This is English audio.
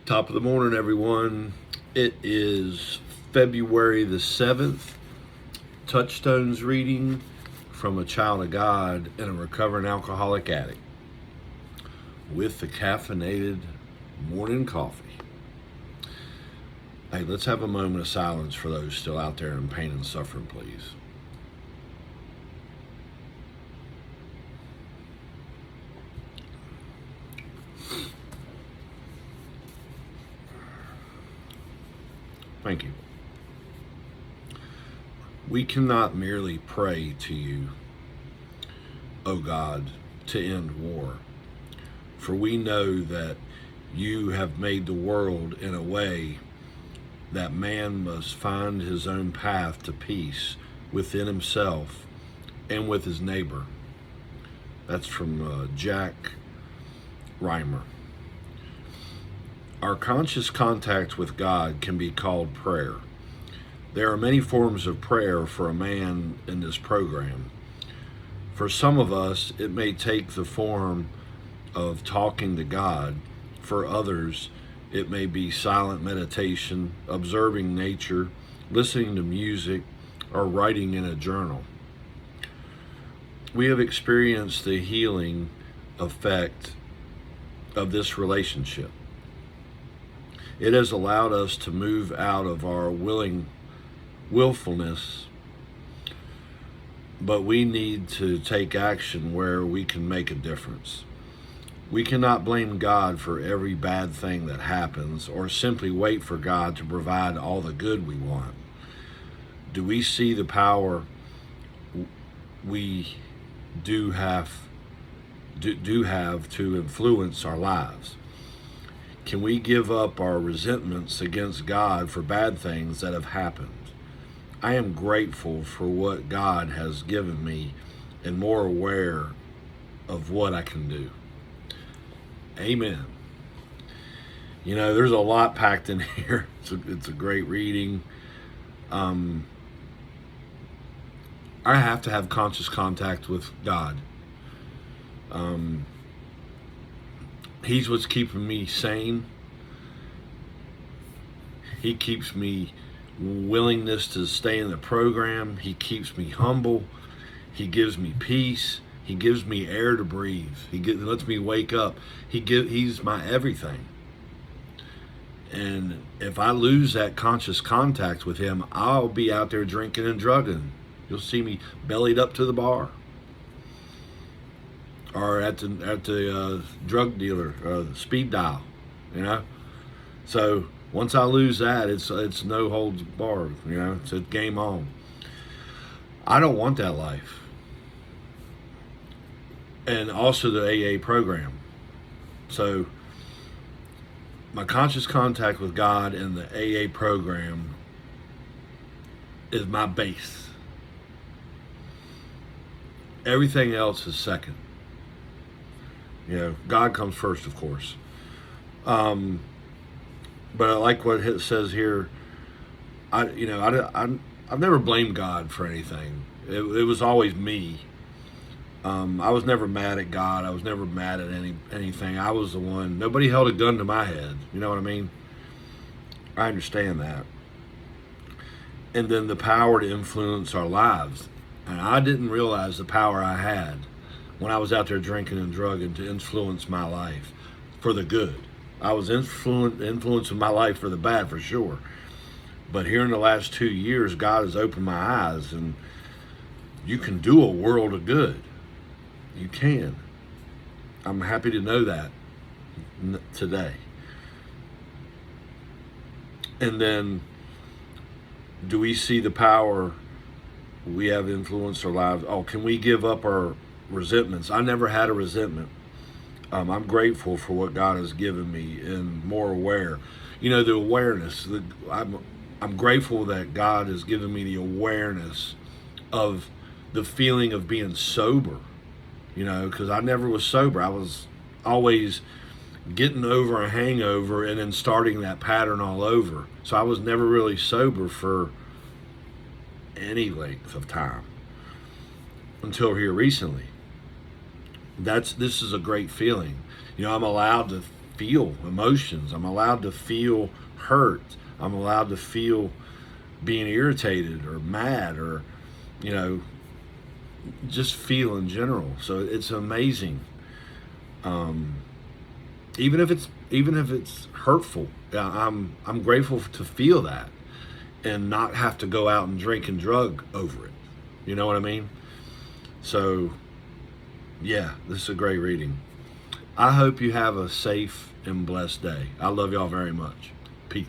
Top of the morning, everyone. It is February the 7th. Touchstones reading from a child of God and a recovering alcoholic addict with the caffeinated morning coffee. Hey, let's have a moment of silence for those still out there in pain and suffering, please. Thank you. We cannot merely pray to you, O God, to end war, for we know that you have made the world in a way that man must find his own path to peace within himself and with his neighbor. That's from Jack Reimer. Our conscious contact with God can be called prayer. There are many forms of prayer for a man in this program. For some of us, it may take the form of talking to God. For others, it may be silent meditation, observing nature, listening to music, or writing in a journal. We have experienced the healing effect of this relationship. It has allowed us to move out of our willfulness, but we need to take action where we can make a difference. We cannot blame God for every bad thing that happens or simply wait for God to provide all the good we want. Do we see the power we do have to influence our lives? Can we give up our resentments against God for bad things that have happened? I am grateful for what God has given me and more aware of what I can do. Amen. You know, there's a lot packed in here. It's a great reading. I have to have conscious contact with God. He's what's keeping me sane. He keeps me willingness to stay in the program. He keeps me humble. He gives me peace. He gives me air to breathe. Lets me wake up. He's my everything. And if I lose that conscious contact with him, I'll be out there drinking and drugging. You'll see me bellied up to the bar, or at the drug dealer, speed dial, you know. So once I lose that, it's no holds barred, you know. It's a game on. I don't want that life. And also the AA program. So my conscious contact with God and the AA program is my base. Everything else is second. You know, God comes first, of course. But I like what it says here. I've never blamed God for anything. It was always me. I was never mad at God. I was never mad at anything. I was the one. Nobody held a gun to my head. You know what I mean? I understand that. And then the power to influence our lives. And I didn't realize the power I had when I was out there drinking and drugging to influence my life for the good. I was influencing my life for the bad, for sure. But here in the last 2 years, God has opened my eyes, and you can do a world of good. You can. I'm happy to know that today. And then, do we see the power we have influenced our lives? Oh, can we give up our resentments? I never had a resentment. I'm grateful for what God has given me and more aware. You know, the awareness. I'm grateful that God has given me the awareness of the feeling of being sober. You know, because I never was sober. I was always getting over a hangover and then starting that pattern all over. So I was never really sober for any length of time until here recently. This is a great feeling. You know, I'm allowed to feel emotions. I'm allowed to feel hurt. I'm allowed to feel being irritated or mad or, you know, just feel in general. So it's amazing. Um, even if it's hurtful, I'm grateful to feel that and not have to go out and drink and drug over it. You know what I mean? So yeah, this is a great reading. I hope you have a safe and blessed day. I love y'all very much. Peace.